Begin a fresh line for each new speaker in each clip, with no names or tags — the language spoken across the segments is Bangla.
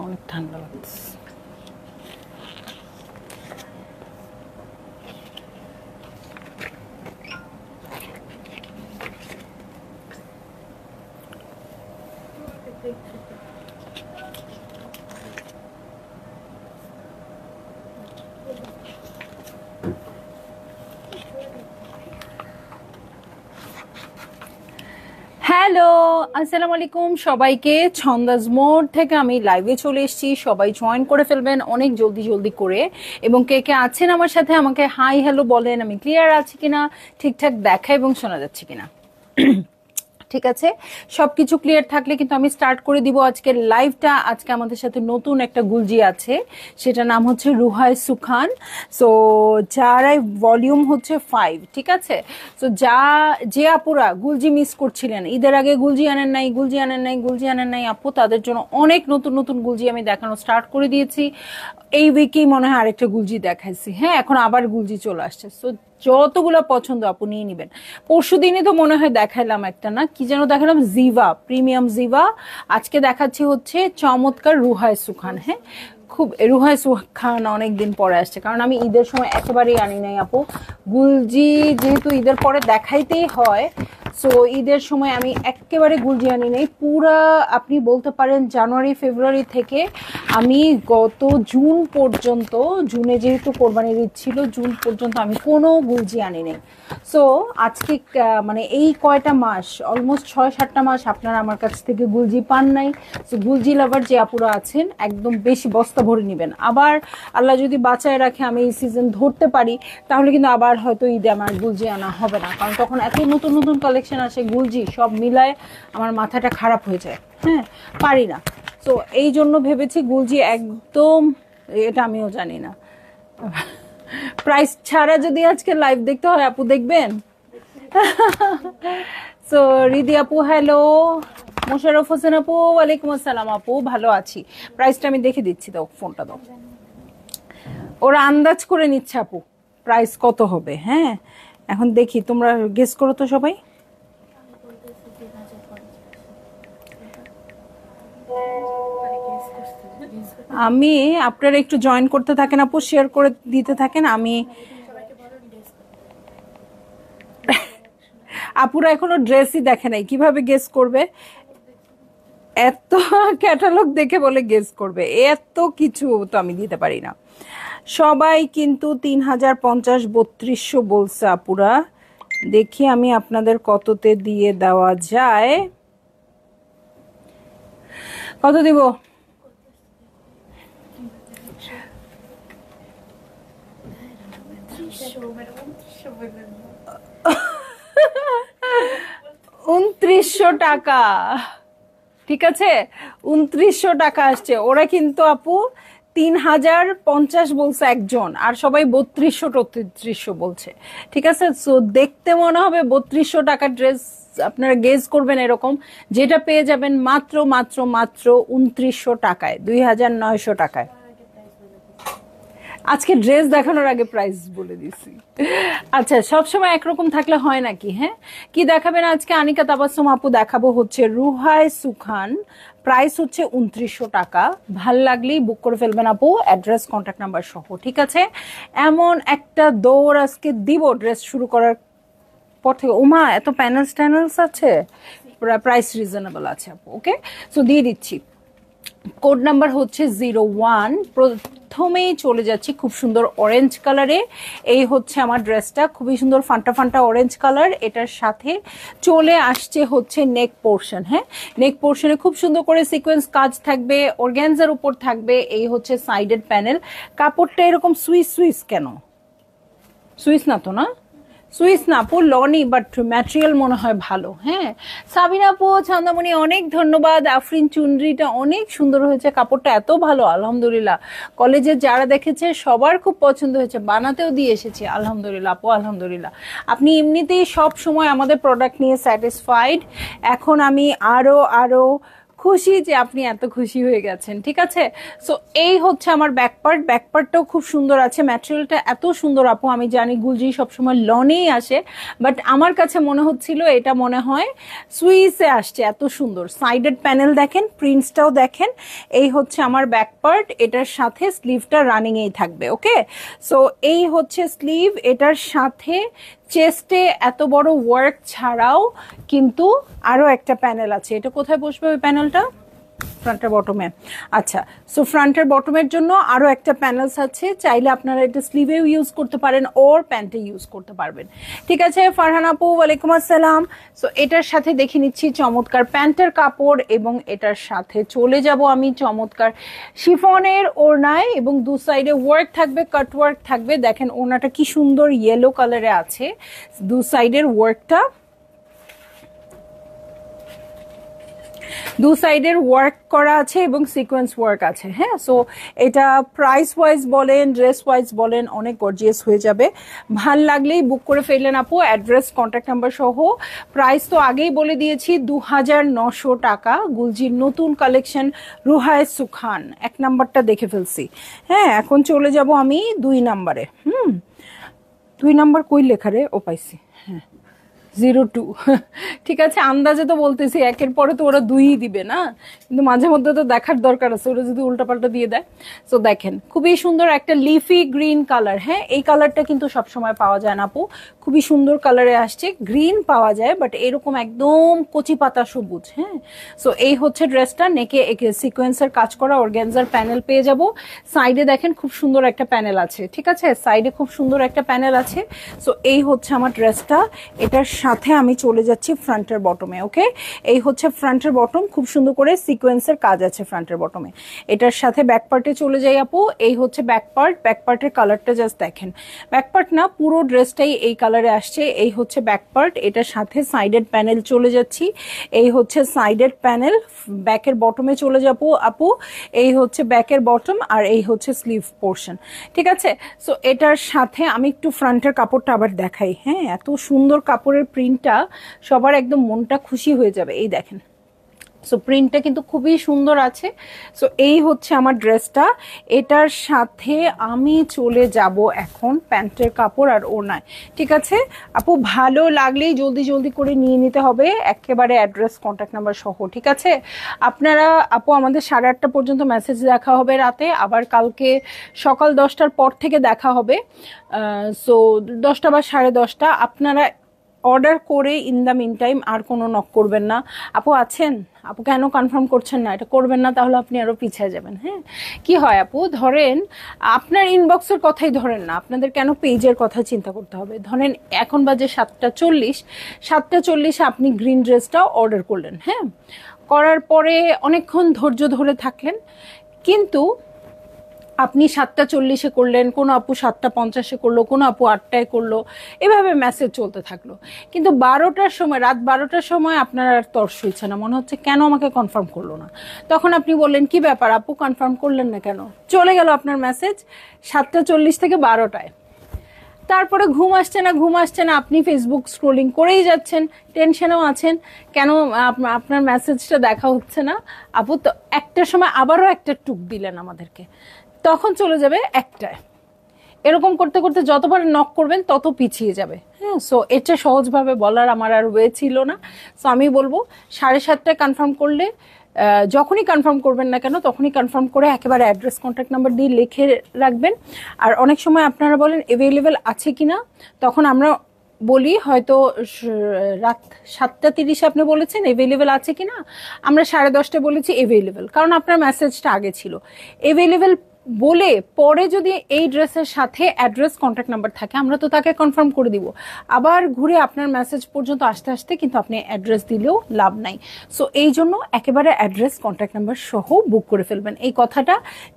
অনেক ঠান্ডা লাগছে। হ্যালো, আসসালামু আলাইকুম সবাইকে। ছন্দাজ মোড থেকে আমি লাইভে চলে এসেছি, সবাই জয়েন করে ফেলবেন অনেক জলদি জলদি করে। এবং কে কে আছেন আমার সাথে আমাকে হাই হ্যালো বলেন, আমি ক্লিয়ার আছি কিনা, ঠিকঠাক দেখা এবং শোনা যাচ্ছে কিনা। ঠিক আছে, সবকিছু ক্লিয়ার থাকলে কিন্তু আমি স্টার্ট করে দিব আজকের লাইভটা। আজকে আমাদের সাথে নতুন একটা গুলজি আছে, সেটা নাম হচ্ছে রুহায় সুখান। সো যার ভলিউম হচ্ছে 5, ঠিক আছে। সো যে আপুরা গুলজি মিস করছিলেন, ঈদের আগে গুলজি আনেন নাই, গুলজি আনেন নাই, গুলজি আনেন নাই আপু, তাদের জন্য অনেক নতুন নতুন গুলজি আমি দেখানো স্টার্ট করে দিয়েছি। এই উইকেই মনে হয় আরেকটা গুলজি দেখাইছি, হ্যাঁ এখন আবার গুলজি চলে আসছে। সো যতগুলো পছন্দ আপু নিয়ে নিবেন। পরশু দিনই তো মনে হয় দেখাইলাম একটা, না কি যেন দেখালাম, জিভা প্রিমিয়াম জিভা। আজকে দেখাচ্ছি হচ্ছে চমৎকার রুহায় সুখান। হ্যাঁ, খুব রুহায় সুখান অনেকদিন পরে আসছে, কারণ আমি ঈদের সময় একেবারেই আনি নাই আপু গুলজি, যেহেতু ঈদের পরে দেখাইতেই হয়। সো ঈদের সময় আমি একেবারে গুলজি আনি নেই। পুরা আপনি বলতে পারেন জানুয়ারি ফেব্রুয়ারি থেকে আমি গত জুন পর্যন্ত, জুনে যেহেতু কোরবানির ঈদ ছিল, জুন পর্যন্ত আমি কোনো গুলজি আনি নেই। সো আজকে মানে এই কয়টা মাস, অলমোস্ট 6-7টা মাস আপনারা আমার কাছ থেকে গুলজি পান নাই। সো গুলজি লাভার যে আপুরা আছেন একদম বেশি বস্তা ভরে নেবেন। আবার আল্লাহ যদি বাঁচায় রাখে আমি এই সিজন ধরতে পারি, তাহলে কিন্তু আবার হয়তো ঈদে আমার গুলজি আনা হবে না, কারণ তখন এত নতুন নতুন কালেকশন আসে, গুলজি সব মিলায় আমার মাথাটা খারাপ হয়ে যায়। হ্যাঁ, পারি না। তো এই জন্য ভেবেছি গুলজি একদম, এটা আমিও জানি না প্রাইস ছাড়া যদি আজকে লাইভ দেখতে হয় আপু দেখবেন। সো রিদি আপু হ্যালো, মোশাররফ হোসেন আপু ওয়ালাইকুম আসসালাম আপু, ভালো আছি। প্রাইসটা আমি দেখে দিচ্ছি, দাও ফোনটা দাও। ওরা আন্দাজ করে নিচ্ছে আপু প্রাইস কত হবে। হ্যাঁ এখন দেখি, তোমরা গেস করো তো সবাই। আমি আপনারা একটু জয়েন করতে থাকেন আপু, শেয়ার করে দিতে থাকেন। আমি আপুরা এখনো ড্রেসই দেখে নাই, কিভাবে গেস করবে? এত ক্যাটালগ দেখে বলে গেস করবে, এত কিছু তো আমি দিতে পারি না। সবাই কিন্তু 3050 3200 বলছে আপুরা। দেখি আমি আপনাদের কততে দিয়ে দেওয়া যায়। কত দিব? টাকা, ঠিক আছে 2900 টাকা আসছে। ওরা কিন্তু আপু 3050 বলছে একজন, আর সবাই 3200-3300 বলছে, ঠিক আছে। সো দেখতে মনে হবে 3200 টাকার ড্রেস, আপনারা গেজ করবেন এরকম, যেটা পেয়ে যাবেন মাত্র মাত্র মাত্র 2900 টাকায়, 2900 টাকায়। আজকে ড্রেস দেখানোর আগে প্রাইস বলে দিছি। আচ্ছা, সবসময় একরকম থাকলে হয় নাকি? হ্যাঁ, কি দেখাবেন আজকে? আনিকা তাবাসসুম আপু দেখাবো হচ্ছে রুহায় সুখান, প্রাইস হচ্ছে 2900 টাকা। ভাল লাগলেই বুক করে ফেলবেন আপু, অ্যাড্রেস কন্ট্যাক্ট নাম্বার সহ, ঠিক আছে। এমন একটা দৌড় আজকে দিব ড্রেস শুরু করার পর থেকে। ওমা, এত প্যানেলস ট্যানেলস আছে, প্রাইস রিজনেবল আছে আপু। ওকে, সো দিয়ে দিচ্ছি। কোড নাম্বার হচ্ছে 01। প্রথমেই চলে যাচ্ছি খুব সুন্দর অরেঞ্জ কালারে। এই হচ্ছে আমার ড্রেসটা, খুবই সুন্দর ফান্টা ফান্টা অরেঞ্জ কালার। এটার সাথে চলে আসছে হচ্ছে নেক পোর্শন। হ্যাঁ, নেক পোর্শনে খুব সুন্দর করে সিকোয়েন্স কাজ থাকবে, অর্গ্যানজার উপর থাকবে। এই হচ্ছে সাইডের প্যানেল। কাপড়টা এরকম সুইস সুইস কেন? সুইস না তো, না সুইস না আপু, লনি, বাট ম্যাটেরিয়াল মনে হয় ভালো। হ্যাঁ, সাবিনা আপু, ছান্দামণি অনেক ধন্যবাদ। আফরিন চুনরিটা অনেক সুন্দর হয়েছে, কাপড়টা এত ভালো আলহামদুলিল্লাহ। কলেজে যারা দেখেছে সবার খুব পছন্দ হয়েছে, বানাতেও দিয়ে এসেছি আলহামদুলিল্লাহ আপু, আলহামদুলিল্লাহ। আপনি এমনিতেই সব সময় আমাদের প্রোডাক্ট নিয়ে স্যাটিসফাইড। এখন আমি আরো খুশি যে আপনি এত খুশি হয়ে গেছেন, ঠিক আছে। সো এই হচ্ছে আমার ব্যাকপার্টটাও খুব সুন্দর আছে, ম্যাটেরিয়ালটা এত সুন্দর আপু। আমি জানি গুলজি সবসময় লনেই আসে, বাট আমার কাছে মনে হচ্ছিল এটা মনে হয় সুইসে আসছে, এত সুন্দর। সাইডেড প্যানেল দেখেন, প্রিন্টসটাও দেখেন। এই হচ্ছে আমার ব্যাকপার্ট, এটার সাথে স্লিভটা রানিংয়েই থাকবে। ওকে, সো এই হচ্ছে স্লিভ, এটার সাথে চেস্টে এত বড় ওয়ার্ক ছাড়াও কিন্তু আরো একটা প্যানেল আছে। এটা কোথায় বসবে ওই প্যানেলটা? ফ্রন্টের বটমে। আচ্ছা, সো ফ্রন্টের বটমের জন্য আরো একটা প্যানেলস আছে, চাইলে আপনারা এটা স্লিভেও ইউজ করতে পারেন ওর প্যান্টে ইউজ করতে পারবেন। ঠিক আছে ফারহান আপু, ওয়ালাইকুম আসসালাম। সো এটার সাথে দেখে নিচ্ছি চমৎকার প্যান্টের কাপড়, এবং এটার সাথে চলে যাব আমি চমৎকার শিফনের ওড়নায়, এবং দু সাইডে ওয়ার্ক থাকবে, কাট ওয়ার্ক থাকবে। দেখেন ওড়নাটা কি সুন্দর ইয়েলো কালারে আছে, দু সাইডের ওয়ার্কটা, দু সাইডের ওয়ার্ক করা আছে এবং সিকোয়েন্স ওয়ার্ক আছে। হ্যাঁ, সো এটা প্রাইস ওয়াইজ বলেন, ড্রেস ওয়াইজ বলেন, অনেক গর্জিয়াস হয়ে যাবে। ভাল লাগলেই বুক করে ফেললেন আপু, অ্যাড্রেস কন্ট্যাক্ট নাম্বার সহ। প্রাইস তো আগেই বলে দিয়েছি, 2900 টাকা। গুলজির নতুন কালেকশন রুহায় সুখান, 1 নাম্বারটা দেখে ফেলছি। হ্যাঁ, এখন চলে যাব আমি 2 নাম্বারে। 2 নাম্বার কই লেখা রে? ও পাইছি, হ্যাঁ 02। ঠিক আছে, আন্দাজে তো বলতেছি, একের পরে তো ওরা 2ই দিবে না, কিন্তু মাঝে মধ্যে তো দেখার দরকার আছে, ওরা যদি উল্টাপাল্টা দিয়ে দেয়। সো দেখেন খুবই সুন্দর একটা লিফি গ্রিন কালার। হ্যাঁ, এই কালারটা কিন্তু সবসময় পাওয়া যায় না আপু, খুবই সুন্দর কালারে আসছে। গ্রিন পাওয়া যায়, বাট এরকম একদম কচি পাতা সবুজ। হ্যাঁ, সো এই হচ্ছে ড্রেসটা, নেকে একে সিকোয়েন্সের কাজ করা অর্গানজার প্যানেল পেয়ে যাব। সাইডে দেখেন খুব সুন্দর একটা প্যানেল আছে, ঠিক আছে, সাইডে খুব সুন্দর একটা প্যানেল আছে। সো এই হচ্ছে আমার ড্রেসটা, এটার সাথে আমি চলে যাচ্ছি ফ্রন্টের বটমে। ওকে, এই হচ্ছে ফ্রন্টের বটম, খুব সুন্দর করে সিকোয়েন্সের কাজ আছে ফ্রন্টের বটমে। এটার সাথে ব্যাক পার্টে চলে যাই আপু, এই হচ্ছে ব্যাক পার্ট। ব্যাক পার্টের কালারটা জাস্ট দেখেন, ব্যাক পার্ট না পুরো ড্রেসটাই এই কালারে আসছে। এই হচ্ছে ব্যাক পার্ট, এটার সাথে সাইডেড প্যানেল চলে যাচ্ছি। এই হচ্ছে সাইডেড প্যানেল, ব্যাকের বটমে চলে যাবো আপু। এই হচ্ছে ব্যাকের বটম, আর এই হচ্ছে স্লিভ পোর্শন। ঠিক আছে, সো এটার সাথে আমি একটু ফ্রন্টের কাপড়টা আবার দেখাই। হ্যাঁ, এত সুন্দর কাপড়ের প্রিন্টটা, সবার একদম মনটা খুশি হয়ে যাবে। এই দেখেন, সো প্রিন্টটা কিন্তু খুবই সুন্দর আছে। সো এই হচ্ছে আমার ড্রেসটা, এটার সাথে আমি চলে যাব এখন প্যান্টের কাপড় আর ওড়নায়। ঠিক আছে আপু, ভালো লাগলেই জলদি জলদি করে নিয়ে নিতে হবে, একেবারে অ্যাড্রেস কন্ট্যাক্ট নাম্বার সহ। ঠিক আছে, আপনারা আপু আমাদের 8:30 পর্যন্ত মেসেজ দেখা হবে রাতে, আবার কালকে সকাল 10টার পর থেকে দেখা হবে। সো 10টা বা 10:30 আপনারা অর্ডার করে ইন দ্য মিন টাইম আর কোনো নক করবেন না। আপু আছেন, আপু কেন কনফার্ম করছেন না? এটা করবেন না, তাহলে আপনি আরো পিছিয়ে যাবেন। হ্যাঁ, কি হয় আপু, ধরেন আপনার ইনবক্সের কথাই ধরেন না, আপনাদের কেন পেজের কথা চিন্তা করতে হবে? ধরেন এখন বাজে 7:40, 7:40 আপনি গ্রিন ড্রেসটা অর্ডার করলেন। হ্যাঁ, করার পরে অনেকক্ষণ ধৈর্য ধরে থাকলেন, কিন্তু আপনি 7:40 করলেন, কোনো আপু 7:50 করলো, কোনো আপু 8টায় করলো, এভাবে মেসেজ চলতে থাকলো। কিন্তু 12টার সময়, রাত 12টার সময় আপনার আর তর্স হচ্ছে না, মনে হচ্ছে কেন আমাকে কনফার্ম করলো না। তখন আপনি বললেন কি ব্যাপার আপু, কনফার্ম করলেন না কেন? চলে গেল আপনার মেসেজ 7:40 থেকে 12টায়। তারপরে ঘুম আসছে না, আপনি ফেসবুক স্ক্রোলিং করেই যাচ্ছেন, টেনশনেও আছেন, কেন আপনার মেসেজটা দেখা হচ্ছে না। আপু তো একটার সময় আবারও একটা টুক দিলেন আমাদেরকে, তখন চলে যাবে 1টায়। এরকম করতে করতে যতবার নক করবেন তত পিছিয়ে যাবে। হ্যাঁ, সো এটা সহজভাবে বলার আমার আর ওয়ে ছিল না। সো আমি বলবো 7:30টায় কনফার্ম করলে, যখনই কনফার্ম করবেন না কেন তখনই কনফার্ম করে একেবারে অ্যাড্রেস কন্ট্যাক্ট নাম্বার দিয়ে লিখে রাখবেন। আর অনেক সময় আপনারা বলেন অ্যাভেলেবেল আছে কিনা, তখন আমরা বলি হয়তো রাত 7:30 আপনি বলেছেন অ্যাভেলেবেল আছে কিনা, আমরা 10:30 বলেছি অ্যাভেলেবেল, কারণ আপনার মেসেজটা আগে ছিল অ্যাভেলেবেল বলে। পরে যদি এই ড্রেসের সাথে অ্যাড্রেস কন্ট্যাক্ট নাম্বার থাকে, আমরা তো তাকে কনফার্ম করে দিব, আবার ঘুরে আপনার মেসেজ পর্যন্ত আসতে আসতে কিন্তু আপনি অ্যাড্রেস দিলেও লাভ নাই। সো এই জন্য একেবারে অ্যাড্রেস কন্ট্যাক্ট নাম্বার সহ বুক করে ফেলবেন, এই কথাটা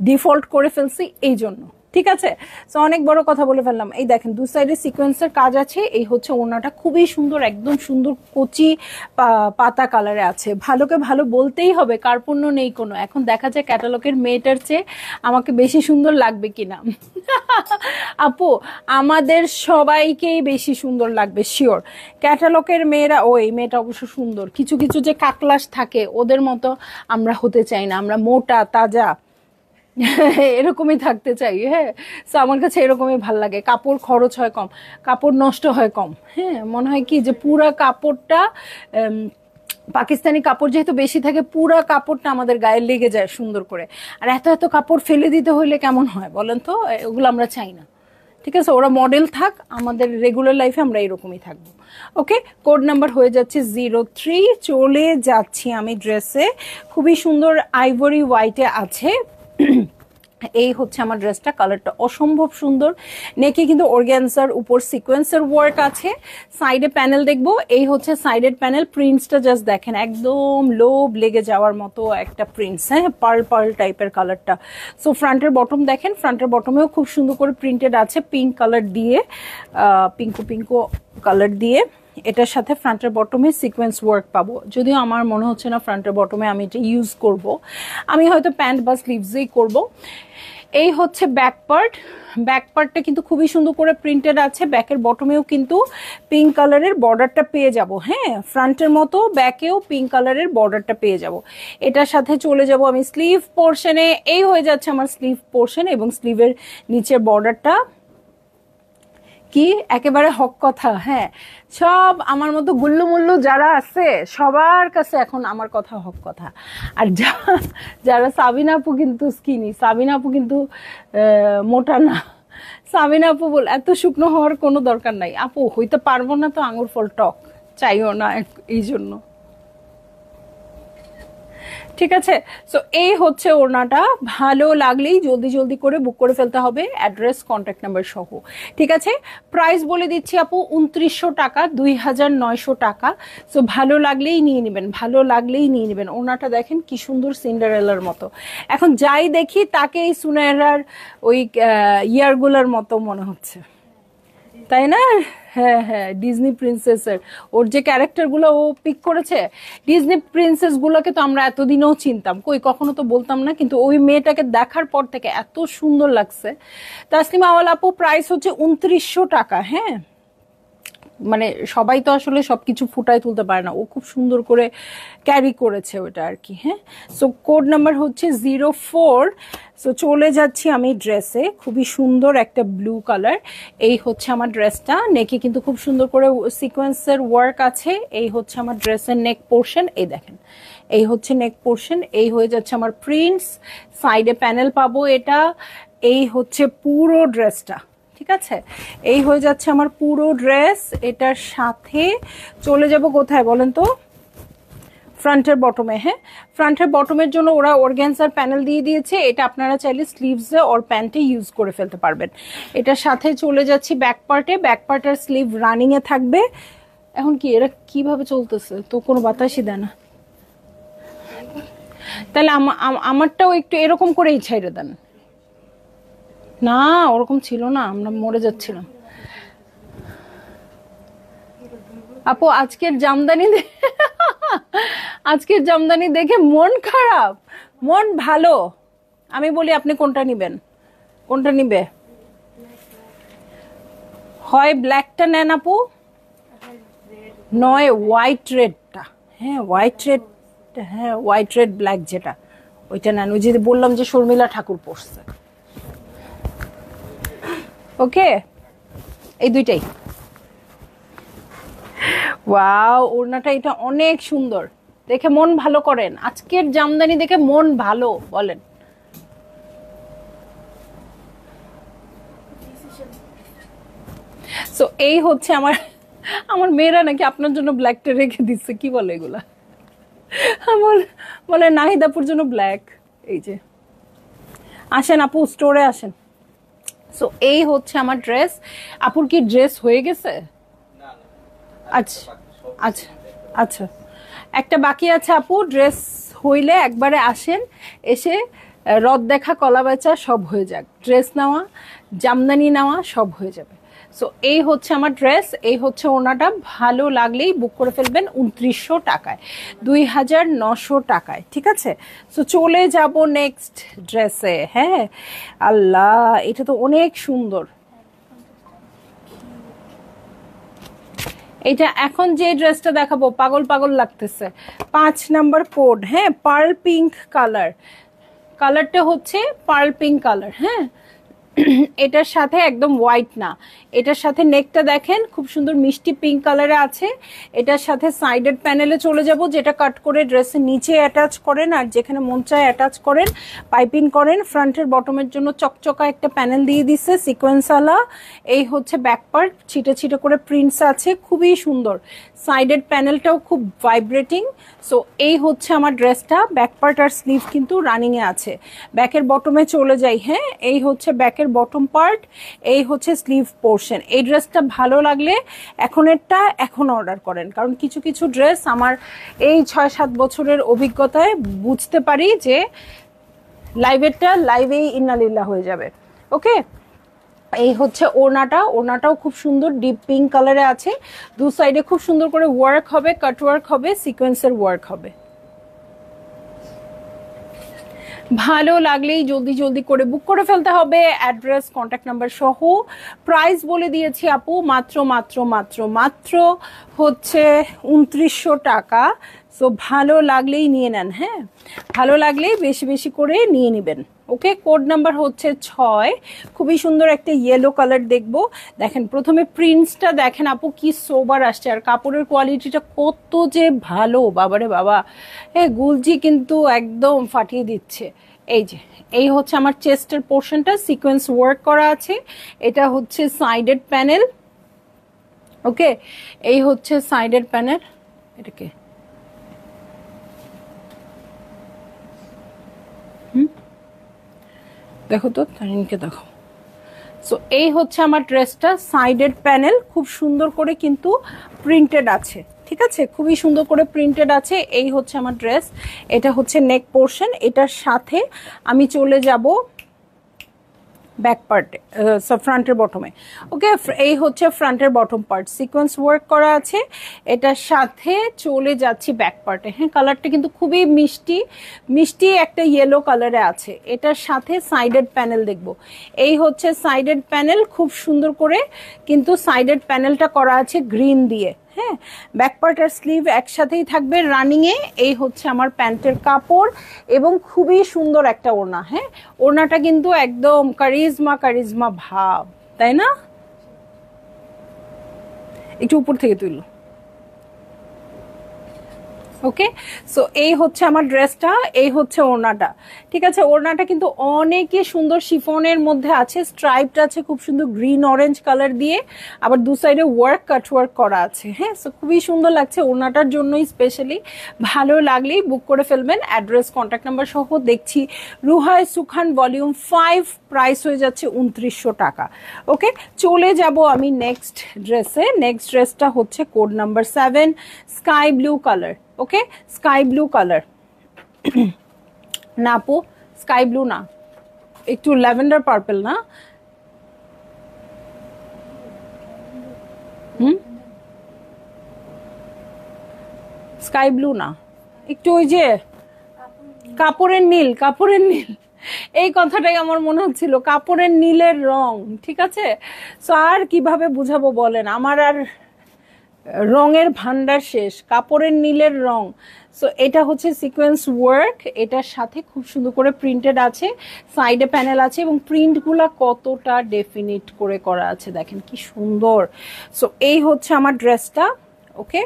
ডিফল্ট করে ফেলছি এই জন্য। ঠিক আছে। তো অনেক বড় কথা বলে ফেললাম। এই দেখেন দু সাইডে সিকোয়েন্সের কাজ আছে। এই হচ্ছে ওড়নাটা, খুবই সুন্দর, একদম সুন্দর কচি পাতা কালারে আছে। ভালোকে ভালো বলতেই হবে, কার্পণ্য নেই কোনো। এখন দেখা যায় ক্যাটালগের মেয়েটার চেয়ে আমাকে বেশি সুন্দর লাগবে কিনা। আপু আমাদের সবাইকেই বেশি সুন্দর লাগবে শিওর। ক্যাটালগের মেয়েরা, ও এই মেয়েটা অবশ্য সুন্দর, কিছু কিছু যে কাকলাস থাকে ওদের মতো আমরা হতে চাই না, আমরা মোটা তাজা এরকমই থাকতে চাই। হ্যাঁ, তো আমার কাছে এরকমই ভাল লাগে। কাপড় খরচ হয় কম, কাপড় নষ্ট হয় কম। হ্যাঁ, মনে হয় কি যে পুরা কাপড়টা পাকিস্তানি কাপড় যেহেতু বেশি থাকে, পুরা কাপড়টা আমাদের গায়ে লেগে যায় সুন্দর করে। আর এত এত কাপড় ফেলে দিতে হইলে কেমন হয় বলেন তো? ওগুলো আমরা চাই না। ঠিক আছে, ওরা মডেল থাক, আমাদের রেগুলার লাইফে আমরা এরকমই থাকবো। ওকে, কোড নাম্বার হয়ে যাচ্ছে 03। চলে যাচ্ছি আমি ড্রেসে, খুবই সুন্দর আইভরি হোয়াইটে আছে। এই হচ্ছে আমার ড্রেসটা, কালারটা অসম্ভব সুন্দর। নেকে কিন্তু অর্গানজার উপর সিকোয়েন্সের ওয়ার্ক আছে। সাইডে প্যানেল দেখবো, এই হচ্ছে সাইডের প্যানেল। প্রিন্টসটা জাস্ট দেখেন, একদম লোভ লেগে যাওয়ার মতো একটা প্রিন্টস। হ্যাঁ, পার্ল পার্ল টাইপের কালারটা। সো ফ্রন্টের বটম দেখেন, ফ্রন্টের বটমেও খুব সুন্দর করে প্রিন্টেড আছে পিঙ্ক কালার দিয়ে, পিঙ্কো পিঙ্কো কালার দিয়ে। এটার সাথে ফ্রন্টের বটমে সিকোয়েন্স ওয়ার্ক পাবো, যদিও আমার মনে হচ্ছে না ফ্রন্টের বটমে আমি এটা ইউজ করব। আমি হয়তো প্যান্ট বা স্লিভসেই করব। এই হচ্ছে ব্যাক পার্ট। ব্যাক পার্টটা কিন্তু খুবই সুন্দর করে প্রিন্টেড আছে। ব্যাকের বটমেও কিন্তু পিঙ্ক কালারের বর্ডারটা পেয়ে যাব। হ্যাঁ, ফ্রন্টের মতো ব্যাকেও পিঙ্ক কালারের বর্ডারটা পেয়ে যাব। এটার সাথে চলে যাব আমি স্লিভ পোর্শনে। এই হয়ে যাচ্ছে আমার স্লিভ পোর্শন, এবং স্লিভের নিচের বর্ডারটা কি একেবারে হক কথা। হ্যাঁ, সব আমার মতো গুল্লু মুল্লু যারা আছে সবার কাছে এখন আমার কথা হক কথা। আর যারা সাবিনা আপু কিন্তু স্কিনি, সাবিনা আপু কিন্তু মোটা না। সাবিনা আপু বল এত শুকনো হওয়ার কোনো দরকার নাই। আপু হইতে পারবো না তো আঙুর ফল টক, চাইও না এই জন্য। ঠিক আছে, সো এই হচ্ছে ওড়নাটা। ভালো লাগলেই জলদি জলদি করে বুক করে ফেলতে হবে, অ্যাড্রেস কন্ট্যাক্ট নাম্বার সহ। ঠিক আছে, প্রাইস বলে দিচ্ছি আপু 2900 টাকা, 2900 টাকা। সো ভালো লাগলেই নিয়ে নেবেন, ভালো লাগলেই নিয়ে নেবেন। ওড়নাটা দেখেন কি সুন্দর, সিন্ডারেলার মতো। এখন যাই দেখি তাকে এই সুনেরার ওই ইয়ারগুলোর মতো মনে হচ্ছে, তাই না? হ্যাঁ হ্যাঁ, ডিজনি প্রিন্সেসের ওর যে ক্যারেক্টারগুলো ও পিক করেছে, ডিজনি প্রিন্সেস গুলোকে তো আমরা এতদিনেও চিনতাম, কই কখনো তো বলতাম না, কিন্তু ওই মেয়েটাকে দেখার পর থেকে এত সুন্দর লাগছে। তাসলিমা আওয়াল আপু, প্রাইস হচ্ছে 2900 টাকা। হ্যাঁ, মানে সবাই তো আসলে সবকিছু ফুটায় তুলতে পারে না, ও খুব সুন্দর করে ক্যারি করেছে ওটা আর কি। হ্যাঁ, সো কোড নাম্বার হচ্ছে 04। সো চলে যাচ্ছি আমি ড্রেসে, খুবই সুন্দর একটা ব্লু কালার। এই হচ্ছে আমার ড্রেসটা, নেকে কিন্তু খুব সুন্দর করে সিকোয়েন্সের ওয়ার্ক আছে। এই হচ্ছে আমার ড্রেসের নেক পোর্শন, এই দেখেন, এই হচ্ছে নেক পোর্শন। এই হয়ে যাচ্ছে আমার প্রিন্টস, সাইডে প্যানেল পাবো এটা। এই হচ্ছে পুরো ড্রেসটা। ঠিক আছে, এই হয়ে যাচ্ছে আমার পুরো ড্রেস। এটার সাথে চলে যাব কোথায় বলেন তো? ফ্রন্টের বটমে। হ্যাঁ, ফ্রন্টের বটমের জন্য ওরা অর্গানজার প্যানেল দিয়ে দিয়েছে। এটা আপনারা চাইলে স্লিভসে ওর প্যান্টে ইউজ করে ফেলতে পারবেন। এটার সাথে চলে যাচ্ছি ব্যাক পার্টে। ব্যাক পার্টের স্লিভ রানিং এ থাকবে। এখন কি এরা কিভাবে চলতেছে, তো কোনো বাতাসই দেয় না। তাহলে আমারটাও একটু এরকম করেই ছাইড়ে দেন না, ওরকম ছিল না, আমরা মরে যাচ্ছিলাম। আপু আজকের জামদানি দেখে মন খারাপ, মন ভালো। আমি বলি আপনি কোনটা নিবেন, কোনটা নিবে? হয় ব্ল্যাকটা নেন আপু, নয় হোয়াইট রেডটা। হ্যাঁ হোয়াইট রেড, হ্যাঁ হোয়াইট রেড ব্ল্যাক যেটা, ওইটা নেন। ওই যে বললাম যে শর্মিলা ঠাকুর পড়ছে। ওকে, এই দুইটাই। ওয়াও, ওড়নাটা এটা অনেক সুন্দর, দেখে মন ভালো করেন। আজকের জামদানি দেখে মন ভালো বলেন। সো এই হচ্ছে আমার মেয়েরা নাকি আপনার জন্য ব্ল্যাকটা রেখে দিচ্ছে, কি বলে এগুলা? আমার বলে নাহিদাপুর জন্য ব্ল্যাক। এই যে আসেন আপু, স্টোরে আসেন। সো এই হচ্ছে আমার ড্রেস। আপুর কি ড্রেস হয়ে গেছে? আচ্ছা আচ্ছা আচ্ছা, একটা বাকি আছে আপু। ড্রেস হইলে একবারে আসেন, এসে রদ দেখা কলা বেচা সব হয়ে যাক, ড্রেস নেওয়া জামদানি নেওয়া সব হয়ে যাবে। সো এই হচ্ছে আমার ড্রেস, এই হচ্ছে ওনাটা। ভালো লাগলেই বুক করে ফেলবেন 2900 টাকায়, 2900 টাকায়, ঠিক আছে। সো চলে যাব নেক্সট ড্রেসে। হ্যাঁ আল্লাহ, এটা তো অনেক সুন্দর। এটা এখন যে ড্রেসটা দেখাবো পাগল পাগল লাগতেছে, 5 নাম্বার কোড। হ্যাঁ, পার্ল পিঙ্ক কালার, কালারটা হচ্ছে পার্ল পিঙ্ক কালার। হ্যাঁ, এটার সাথে একদম হোয়াইট না, এটার সাথে নেকটা দেখেন খুব সুন্দর মিষ্টি পিঙ্ক কালারে আছে। এটার সাথে সাইডের প্যানেলে চলে যাব, যেটা কাট করে ড্রেসের নিচে অ্যাটাচ করেন আর যেখানে মন চায় অ্যাটাচ করেন, পাইপিং করেন। ফ্রন্টের বটমের জন্য চকচকা একটা প্যানেল দিয়ে দিচ্ছে সিকোয়েন্সওয়ালা। এই হচ্ছে ব্যাক পার্ট, ছিটে ছিটে করে প্রিন্টস আছে, খুবই সুন্দর। সাইডের প্যানেলটাও খুব ভাইব্রেটিং। সো এই হচ্ছে আমার ড্রেসটা। ব্যাক পার্ট আর স্লিভ কিন্তু রানিংয়ে আছে। ব্যাকের বটমে চলে যাই। হ্যাঁ, এই হচ্ছে ব্যাকের বটম পার্ট, এই হচ্ছে স্লিভ পোর্শন। এই ড্রেসটা ভালো লাগলে এখনেরটা এখন অর্ডার করেন, কারণ কিছু কিছু ড্রেস আমার এই 6-7 বছরের অভিজ্ঞতায় বুঝতে পারি যে লাইভেরটা লাইভেই ইন্নালিল্লাহ হয়ে যাবে। ওকে, এই হচ্ছে ওড়নাটা, ওড়নাটাও খুব সুন্দর ডিপ পিঙ্ক কালারে আছে। দু সাইডে খুব সুন্দর করে ওয়ার্ক হবে, কাট ওয়ার্ক হবে, সিকোয়েন্সের ওয়ার্ক হবে। ভালো লাগলেই জলদি জলদি করে বুক করে ফেলতে হবে, অ্যাড্রেস কন্ট্যাক্ট নাম্বার সহ। প্রাইস বলে দিয়েছি আপু, মাত্র মাত্র মাত্র মাত্র হচ্ছে 2900 টাকা। সো ভালো লাগলেই নিয়ে নেন। হ্যাঁ, ভালো লাগলেই বেশি বেশি করে নিয়ে নেবেন। ওকে, কোড নাম্বার হচ্ছে 6। খুবই সুন্দর একটা ইয়েলো কালার দেখবো। দেখেন প্রথমে প্রিন্টসটা দেখেন আপু, কি সোবার আসছে, আর কাপড়ের কোয়ালিটিটা কত যে ভালো, বাবারে বাবা। হ্যাঁ, গুলজি কিন্তু একদম ফাটিয়ে দিচ্ছে। এই যে, এই হচ্ছে আমার চেস্টের পোর্শনটা, সিকোয়েন্স ওয়ার্ক করা আছে। এটা হচ্ছে সাইডের প্যানেল। ওকে, এই হচ্ছে সাইডের প্যানেল। এটাকে দেখো তো, তারিনকে দেখো। সো এই হচ্ছে আমার ড্রেসটা, সাইডের প্যানেল খুব সুন্দর করে কিন্তু প্রিন্টেড আছে, ঠিক আছে, খুবই সুন্দর করে প্রিন্টেড আছে। এই হচ্ছে আমার ড্রেস, এটা হচ্ছে নেক পোর্শন। এটার সাথে আমি চলে যাব ব্যাক পার্টে, ফ্রন্টের বটমে। ওকে, এই হচ্ছে ফ্রন্টের বটম পার্ট, সিকোয়েন্স ওয়ার্ক করা আছে। এটার সাথে চলে যাচ্ছি ব্যাক পার্টে। হ্যাঁ, কালারটা কিন্তু খুবই মিষ্টি মিষ্টি একটা ইয়েলো কালারে আছে। এটার সাথে সাইডেড প্যানেল দেখব। এই হচ্ছে সাইডেড প্যানেল, খুব সুন্দর করে কিন্তু সাইডেড প্যানেলটা করা আছে গ্রিন দিয়ে। হ্যাঁ, ব্যাক পার্ট আর স্লিভ একসাথেই থাকবে রানিংয়ে। এই হচ্ছে আমার প্যান্টের কাপড় এবং খুবই সুন্দর একটা ওড়না। হ্যাঁ, ওড়নাটা কিন্তু একদম কারিজমা কারিজমা ভাব, তাই না? একটু উপর থেকে তুললো। ওকে, সো এই হচ্ছে আমার ড্রেসটা, এই হচ্ছে ওড়নাটা, ঠিক আছে। ওড়নাটা কিন্তু অনেকই সুন্দর শিফনের মধ্যে আছে, স্ট্রাইপটা আছে খুব সুন্দর গ্রিন অরেঞ্জ কালার দিয়ে, আবার দু সাইডে ওয়ার্ক কাট ওয়ার্ক করা আছে। হ্যাঁ, সো খুবই সুন্দর লাগছে ওড়নাটার জন্যই স্পেশালি। ভালো লাগলেই বুক করে ফেলবেন, অ্যাড্রেস কন্ট্যাক্ট নাম্বার সহ। দেখছি রুহাই সুখান ভলিউম 5, প্রাইস হয়ে যাচ্ছে 2900 টাকা। ওকে, চলে যাব আমি নেক্সট ড্রেসে। নেক্সট ড্রেসটা হচ্ছে code number 7, sky blue colour. Okay, sky blue colour না আপু, স্কাই ব্লু না, একটু ল্যাভেন্ডার পার্পল না? স্কাই ব্লু না, একটু ওই যে কাপড়ের নীল, কাপড়ের নীল, এই কথাটাই আমার মনে হচ্ছিল, কাপড়ের নীলের রং, ঠিক আছে। সো আর কিভাবে বুঝাবো বলেন, আমার আর রঙের ভান্ডার শেষ, কাপড়ের নীলের রং। সো এটা হচ্ছে সিকোয়েন্স ওয়ার্ক, এটার সাথে খুব সুন্দর করে প্রিন্টেড আছে, সাইডে প্যানেল আছে এবং প্রিন্টগুলা কতটা ডেফিনিট করে করা আছে দেখেন কি সুন্দর। সো এই হচ্ছে আমার ড্রেসটা। ওকে,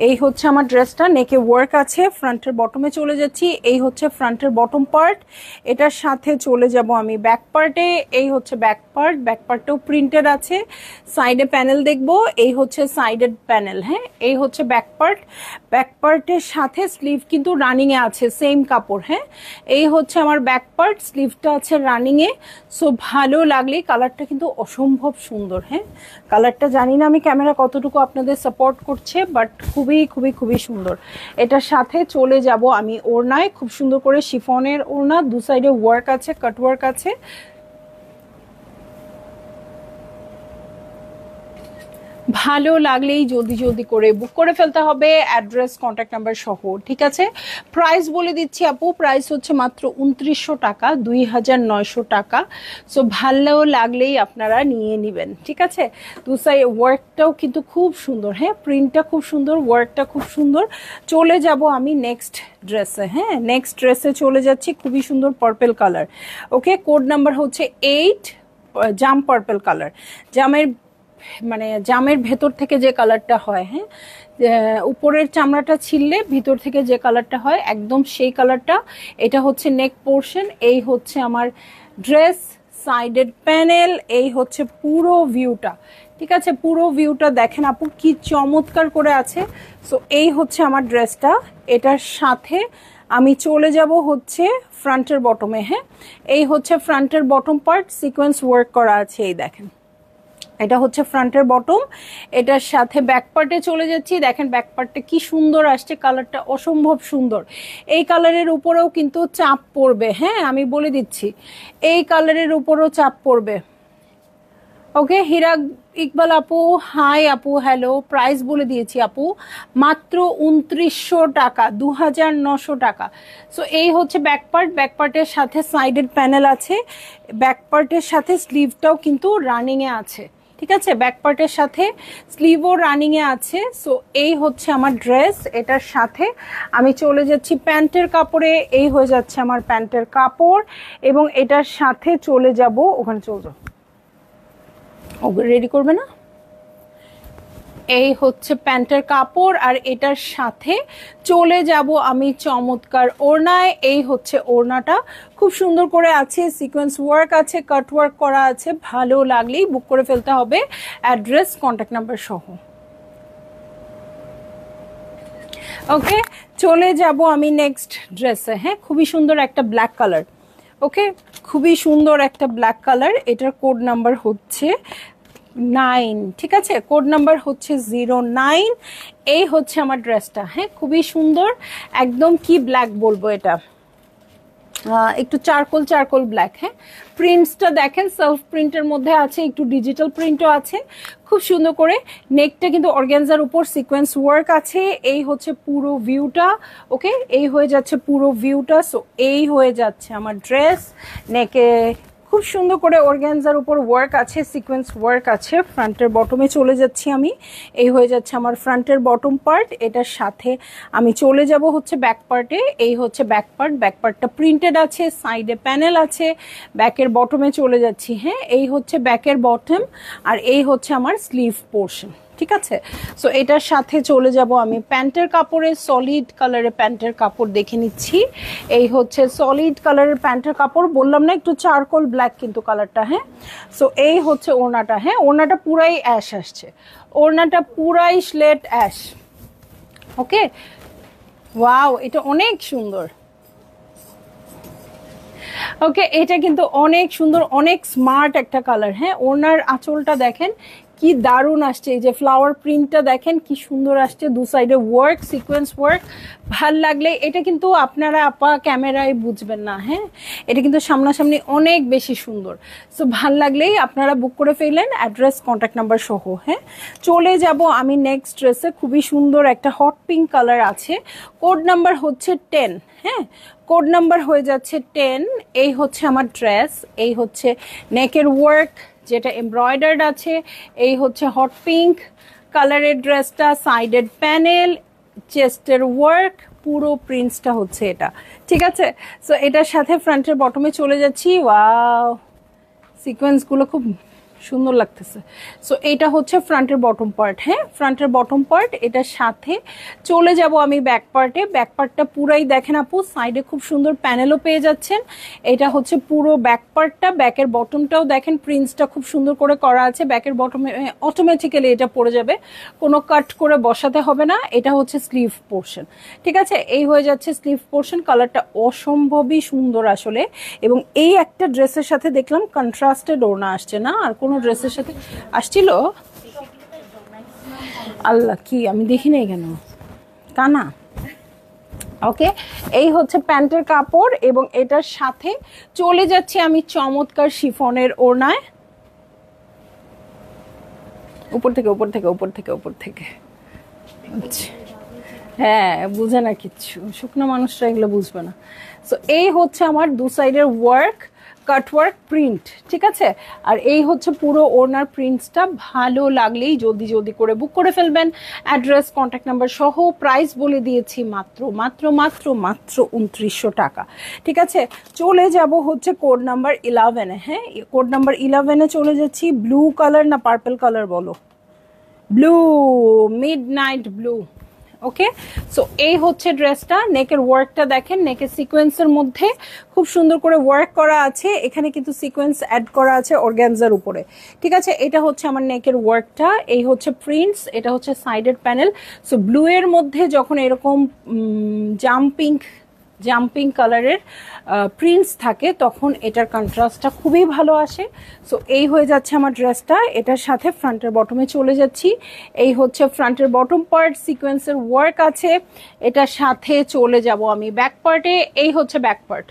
এই হচ্ছে আমার ড্রেসটা, নেকে ওয়ার্ক আছে, ফ্রন্টের বটমে চলে যাচ্ছি। এই হচ্ছে ফ্রন্টের বটম পার্ট, এটার সাথে চলে যাব আমি ব্যাক পার্টে। এই হচ্ছে ব্যাক পার্ট, ব্যাক পার্টটাও প্রিন্টেড আছে, সাইডে প্যানেল দেখবো। এই হচ্ছে সাইডের প্যানেল। হ্যাঁ, এই হচ্ছে ব্যাক পার্ট, ব্যাক পার্টের সাথে স্লিভ কিন্তু রানিংয়ে আছে, সেম কাপড়। হ্যাঁ, এই হচ্ছে আমার ব্যাক পার্ট, স্লিভটা আছে রানিংয়ে। সো ভালো লাগলে, কালারটা কিন্তু অসম্ভব সুন্দর। হ্যাঁ, কালারটা জানি না আমি ক্যামেরা কতটুকু আপনাদের সাপোর্ট করছে, বাট খুবই খুবই খুবই সুন্দর। এটার সাথে চলে যাব আমি ওড়নায়, খুব সুন্দর করে শিফনের ওড়না, দু সাইডে ওয়ার্ক আছে, কাট ওয়ার্ক আছে। ভালো লাগলেই জলদি জলদি করে বুক করে ফেলতে হবে, অ্যাড্রেস কন্ট্যাক্ট নাম্বার সহ, ঠিক আছে? প্রাইস বলে দিচ্ছি আপু, প্রাইস হচ্ছে মাত্র 2900 টাকা, 2900 টাকা। সো ভালো লাগলেই আপনারা নিয়ে নেবেন, ঠিক আছে? দু সাইড ওয়ার্কটাও কিন্তু খুব সুন্দর, হ্যাঁ, প্রিন্টটা খুব সুন্দর, ওয়ার্কটা খুব সুন্দর। চলে যাব আমি নেক্সট ড্রেসে, হ্যাঁ, নেক্সট ড্রেসে চলে যাচ্ছি, খুবই সুন্দর পার্পল কালার। ওকে, কোড নাম্বার হচ্ছে 8, জাম পার্পল কালার। জামের ভেতর থেকে যে কালারটা হয়, হ্যাঁ, উপরের চামড়াটা ছিললে ভিতর থেকে যে কালারটা হয় একদম সেই কালারটা। এটা হচ্ছে নেক পোর্শন, এই হচ্ছে আমার ড্রেস, সাইডেড প্যানেল, এই হচ্ছে পুরো ভিউটা, ঠিক আছে? পুরো ভিউটা দেখেন আপু কি চমৎকার করে আছে। সো এই হচ্ছে আমার ড্রেসটা, এটার সাথে আমি চলে যাব হচ্ছে ফ্রন্টের বটমে, হ্যাঁ, এই হচ্ছে ফ্রন্টের বটম পার্ট, সিকোয়েন্স ওয়ার্ক করা আছে, এই দেখেন, এটা হচ্ছে ফ্রন্টের বটম। এটার সাথে ব্যাক পার্টে চলে যাচ্ছি, দেখেন ব্যাক পার্টটা কি সুন্দর আসছে, কালারটা অসম্ভব সুন্দর। এই কালারের উপরেও কিন্তু চাপ পড়বে, হ্যাঁ, আমি বলে দিচ্ছি, এই কালারের উপরেও চাপ পড়বে। ওকে, হীরা ইকবাল আপু, হাই আপু, হ্যালো। প্রাইস বলে দিয়েছি আপু, মাত্র 2900 টাকা, 2900 টাকা। সো এই হচ্ছে ব্যাক পার্ট, ব্যাক পার্টের সাথে সাইডের প্যানেল আছে, ব্যাক পার্টের সাথে স্লিভটাও কিন্তু রানিংয়ে আছে, ঠিক আছে? ব্যাক পার্টের সাথে স্লিভও রানিংয়ে আছে। সো এই হচ্ছে আমার ড্রেস, এটার সাথে আমি চলে যাচ্ছি প্যান্টের কাপড়ে, এই হয়ে যাচ্ছে আমার প্যান্টের কাপড়, এবং এটার সাথে চলে যাব, ওখানে চলে যাও, রেডি করবে না, এই হচ্ছে প্যান্টের কাপড়, আর এটার সাথে চলে যাব আমি চমৎকার ওড়নায়। এই হচ্ছে ওড়নাটা, খুব সুন্দর করে আছে, সিকোয়েন্স ওয়ার্ক আছে, কাট ওয়ার্ক করা আছে। ভালো লাগলেই বুক করে ফেলতে হবে, অ্যাড্রেস কন্ট্যাক্ট নাম্বার সহ। ওকে, চলে যাব আমি নেক্সট ড্রেসে, হ্যাঁ, খুবই সুন্দর একটা ব্ল্যাক কালার। ওকে, খুবই সুন্দর একটা ব্ল্যাক কালার, এটার কোড নাম্বার হচ্ছে 9, ঠিক আছে? কোড নাম্বার হচ্ছে 09। এই হচ্ছে আমার ড্রেসটা, হ্যাঁ, খুবই সুন্দর, একদম কি ব্ল্যাক বলবো, এটা একটু চারকোল চারকোল ব্ল্যাক, হ্যাঁ। প্রিন্টসটা দেখেন, সেলফ প্রিন্টের মধ্যে আছে, একটু ডিজিটাল প্রিন্টও আছে, খুব সুন্দর করে। নেকটা কিন্তু অর্গানজার উপর সিকোয়েন্স ওয়ার্ক আছে, এই হচ্ছে পুরো ভিউটা। ওকে, এই হয়ে যাচ্ছে পুরো ভিউটা। সো এই হয়ে যাচ্ছে আমার ড্রেস, নেকে খুব সুন্দর করে অর্গানজার উপর ওয়ার্ক আছে, সিকোয়েন্স ওয়ার্ক আছে। ফ্রন্টের বটমে চলে যাচ্ছি আমি, এই হয়ে যাচ্ছে আমার ফ্রন্টের বটম পার্ট। এটার সাথে আমি চলে যাব হচ্ছে ব্যাক পার্টে, এই হচ্ছে ব্যাক পার্ট, ব্যাক পার্টটা প্রিন্টেড আছে, সাইডে প্যানেল আছে। ব্যাকের বটমে চলে যাচ্ছি, হ্যাঁ, এই হচ্ছে ব্যাকের বটম, আর এই হচ্ছে আমার স্লিভ পোর্শন, ঠিক আছে? সো এটার সাথে চলে যাব আমি প্যান্টের কাপড়ে, সলিড কালারের প্যান্টের কাপড় দেখে নিচ্ছি। এই হচ্ছে সলিড কালারের প্যান্টের কাপড়, বললাম না একটু চারকোল ব্ল্যাক কিন্তু কালারটা, হ্যাঁ। সো এই হচ্ছে ওড়নাটা, হ্যাঁ, ওড়নাটা পুরাই অ্যাশ আসছে, ওড়নাটা পুরাই স্লেট অ্যাশ। ওকে, ওয়াও, এটা অনেক সুন্দর। ওকে, এটা কিন্তু অনেক সুন্দর, অনেক স্মার্ট একটা কালার, হ্যাঁ। ওড়নার আঁচলটা দেখেন কি দারুণ আসছে, এই যে ফ্লাওয়ার প্রিন্টটা দেখেন কি সুন্দর আসছে, দু সাইডে ওয়ার্ক, সিকোয়েন্স ওয়ার্ক। ভাল লাগলে, এটা কিন্তু আপনারা আপা ক্যামেরায় বুঝবেন না, হ্যাঁ, এটা কিন্তু সামনাসামনি অনেক বেশি সুন্দর। সো ভাল লাগলেই আপনারা বুক করে ফেললেন, অ্যাড্রেস কন্ট্যাক্ট নাম্বার সহ, হ্যাঁ। চলে যাব আমি নেক্সট ড্রেসে, খুবই সুন্দর একটা হট পিঙ্ক কালার আছে, কোড নাম্বার হচ্ছে 10, হ্যাঁ, কোড নাম্বার হয়ে যাচ্ছে 10। এই হচ্ছে আমার ড্রেস, এই হচ্ছে নেকের ওয়ার্ক যেটা এমব্রয়ডার্ড আছে, এই হচ্ছে হট পিঙ্ক কালারের ড্রেসটা, সাইডেড প্যানেল, চেস্টের ওয়ার্ক, পুরো প্রিন্টসটা হচ্ছে এটা, ঠিক আছে? সো এটার সাথে ফ্রন্টের বটমে চলে যাচ্ছি, ওয়াও, সিকোয়েন্সগুলো খুব সুন্দর লাগতেছে। সো এটা হচ্ছে ফ্রন্টের বটম পার্ট, হ্যাঁ, ফ্রন্টের বটম পার্ট। এটার সাথে চলে যাব আমি ব্যাক পার্টে, ব্যাক পার্টটা পুরাই দেখেন আপু, সাইডে খুব সুন্দর প্যানেলও পেয়ে যাচ্ছেন। এটা হচ্ছে পুরো ব্যাক পার্টটা, ব্যাকের বটমটাও দেখেন প্রিন্টসটা খুব সুন্দর করে করা আছে, ব্যাকের বটমে অটোমেটিক্যালি এটা পড়ে যাবে, কোনো কাট করে বসাতে হবে না। এটা হচ্ছে স্লিভ পোর্শন, ঠিক আছে? এই হয়ে যাচ্ছে স্লিভ পোর্শন, কালারটা অসম্ভবই সুন্দর আসলে। এবং এই একটা ড্রেসের সাথে দেখলাম কন্ট্রাস্টেড ওড়না আসছে না, আর কোনো ড্রেসের সাথে আসছিল। আল্লাহ, কি আমি দেখি নাই কেন? কানা। ওকে, এই হচ্ছে প্যান্টের কাপড় এবং এটার সাথে চলে যাচ্ছি আমি চমৎকার শিফনের ওড়নায়। উপর থেকে উপর থেকে উপর থেকে উপর থেকে। আচ্ছা, হ্যাঁ, বুঝে না কিচ্ছু, শুকনো মানুষরা এগুলো বুঝবে না। সো এই হচ্ছে আমার দু সাইডের ওয়ার্ক, কাটওয়ার্ক প্রিন্ট, ঠিক আছে। আর এই হচ্ছে পুরো ওড়নার প্রিন্টসটা। ভালো লাগলেই জলদি জলদি করে বুক করে ফেলবেন, অ্যাড্রেস, কন্ট্যাক্ট নাম্বার সহ। প্রাইস বলে দিয়েছি মাত্র মাত্র মাত্র মাত্র 2900 টাকা, ঠিক আছে। চলে যাব হচ্ছে কোড নাম্বার 11-এ। হ্যাঁ, কোড নাম্বার 11-এ চলে যাচ্ছি। ব্লু কালার না পার্পল কালার বলো? Blue, midnight blue. Okay, so এই হচ্ছে ড্রেসটা। নেকের ওয়ার্কটা দেখেন, নেকের সিকোয়েন্সের মধ্যে খুব সুন্দর করে ওয়ার্ক করা আছে। এখানে কিন্তু সিকোয়েন্স অ্যাড করা আছে অর্গানজার উপরে, ঠিক আছে। এটা হচ্ছে আমার নেকের ওয়ার্কটা, এই হচ্ছে প্রিন্টস, এটা হচ্ছে সাইডের প্যানেল। সো ব্লু এর মধ্যে যখন এরকম জাম্পিং কালারের প্রিন্টস থাকে তখন এটার কন্ট্রাস্টটা খুবই ভালো আসে। সো এই হয়ে যাচ্ছে আমার ড্রেসটা। এটার সাথে ফ্রন্টের বটমে চলে যাচ্ছি। এই হচ্ছে ফ্রন্টের বটম পার্ট, সিকোয়েন্সের ওয়ার্ক আছে। এটার সাথে চলে যাব আমি ব্যাক পার্টে। এই হচ্ছে ব্যাক পার্ট,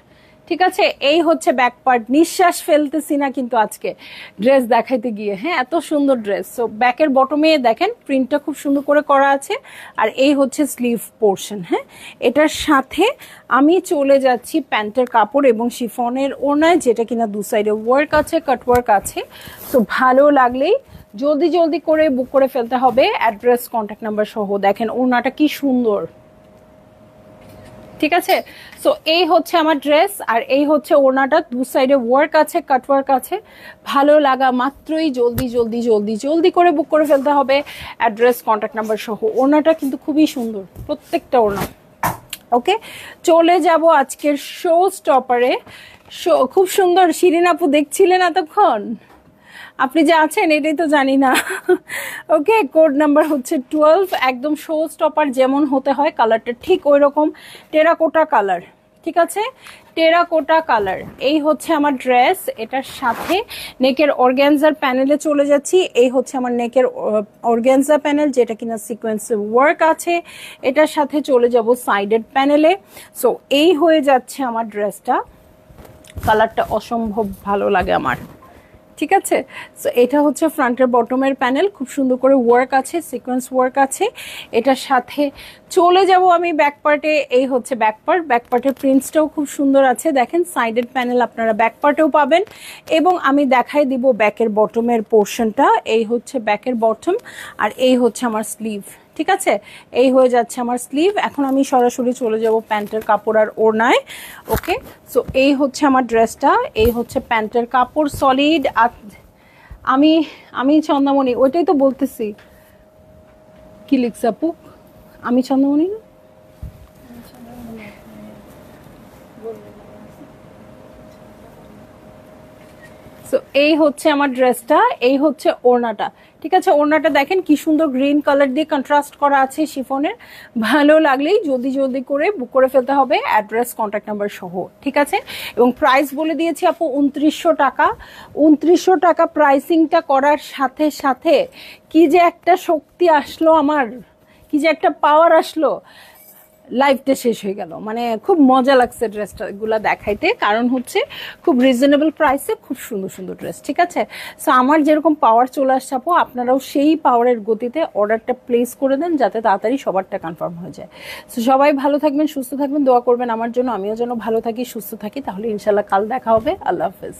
ঠিক আছে। এই হচ্ছে ব্যাক পার্ট। নিঃশ্বাস ফেলতেছি না কিন্তু আজকে ড্রেস দেখাইতে গিয়ে। হ্যাঁ, এত সুন্দর ড্রেস। সো ব্যাকের বটমে দেখেন প্রিন্টটা খুব সুন্দর করে করা আছে। আর এই হচ্ছে স্লিভ পোর্শন। হ্যাঁ, এটার সাথে আমি চলে যাচ্ছি প্যান্টের কাপড় এবং শিফনের ওড়নায়, যেটা কিনা দু সাইডে ওয়ার্ক আছে, কাটওয়ার্ক আছে। তো ভালো লাগলেই জলদি জলদি করে বুক করে ফেলতে হবে, অ্যাড্রেস, কন্ট্যাক্ট নাম্বার সহ। দেখেন ওড়নাটা কি সুন্দর, ঠিক আছে। সো এই হচ্ছে আমার ড্রেস আর এই হচ্ছে ওড়নাটা। দু সাইডে ওয়ার্ক আছে, কাটওয়ার্ক আছে। ভালো লাগা মাত্রই জলদি জলদি জলদি জলদি করে বুক করে ফেলতে হবে, অ্যাড্রেস, কন্ট্যাক্ট নাম্বার সহ। ওড়নাটা কিন্তু খুবই সুন্দর, প্রত্যেকটা ওড়না। ওকে, চলে যাব আজকের শো স্টপারে। খুব সুন্দর শিরিন আপু দেখছিলেন এতক্ষণ? আপনি যে আছেন এটাই তো জানি না। ওকে, কোড নাম্বার হচ্ছে 12। একদম শো স্টপার যেমন হতে হয়, কালারটা ঠিক ওই রকম টেরাকোটা কালার, ঠিক আছে, টেরাকোটা কালার। এই হচ্ছে আমার ড্রেস। এটার সাথে নেকের অর্গানজার প্যানেলে চলে যাচ্ছি। এই হচ্ছে আমার নেকের অর্গানজা প্যানেল, যেটা কিনা সিকোয়েন্সের ওয়ার্ক আছে। এটার সাথে চলে যাব সাইডের প্যানেলে। সো এই হয়ে যাচ্ছে আমার ড্রেসটা। কালারটা অসম্ভব ভালো লাগে আমার, ঠিক আছে। সো এটা হচ্ছে ফ্রন্টের বটমের প্যানেল, খুব সুন্দর করে ওয়ার্ক আছে, সিকোয়েন্স ওয়ার্ক আছে। এটার সাথে চলে যাব আমি ব্যাক পার্টে। এই হচ্ছে ব্যাক পার্ট। ব্যাক পার্টের প্রিন্টসটাও খুব সুন্দর আছে। দেখেন সাইডের প্যানেল আপনারা ব্যাক পার্টেও পাবেন। এবং আমি দেখাই দিব ব্যাকের বটমের পোর্শনটা। এই হচ্ছে ব্যাকের বটম আর এই হচ্ছে আমার স্লিভ, ঠিক আছে। এই হয়ে যাচ্ছে আমার স্লিভ। এখন আমি সরাসরি চলে যাব প্যান্টের কাপড় আর ওড়নায়। ওকে, সো এই হচ্ছে আমার ড্রেসটা। এই হচ্ছে প্যান্টের কাপড়, সলিড। আমি আমি চন্দামণি, ওইটাই তো বলতেছি। কি লিখছে আপু? আমি চন্দামণি না? সো এই হচ্ছে আমার ড্রেসটা, এই হচ্ছে ওড়নাটা, ঠিক আছে। ওড়নাটা দেখেন কি সুন্দর গ্রিন কালার দিয়ে কন্ট্রাস্ট করা আছে শিফনের। ভালো লাগলেই জলদি জলদি করে বুক করে ফেলতে হবে, অ্যাড্রেস, কন্ট্যাক্ট নাম্বার সহ, ঠিক আছে। এবং প্রাইস বলে দিয়েছি আপু 2900 টাকা। 2900 টাকা প্রাইসিংটা করার সাথে সাথে কি যে একটা শক্তি আসলো আমার, কি যে একটা পাওয়ার আসলো, লাইফটা শেষ হয়ে গেল। মানে খুব মজা লাগছে ড্রেসটা গুলা দেখাইতে, কারণ হচ্ছে খুব রিজনেবল প্রাইসে খুব সুন্দর সুন্দর ড্রেস, ঠিক আছে। সো আমার যেরকম পাওয়ার চলে আসছে আপু, আপনারাও সেই পাওয়ারের গতিতে অর্ডারটা প্লেস করে দেন, যাতে তাড়াতাড়ি সবারটা কনফার্ম হয়ে যায়। সো সবাই ভালো থাকবেন, সুস্থ থাকবেন, দোয়া করবেন আমার জন্য, আমিও যেন ভালো থাকি, সুস্থ থাকি। তাহলে ইনশাল্লাহ কাল দেখা হবে। আল্লাহ হাফেজ।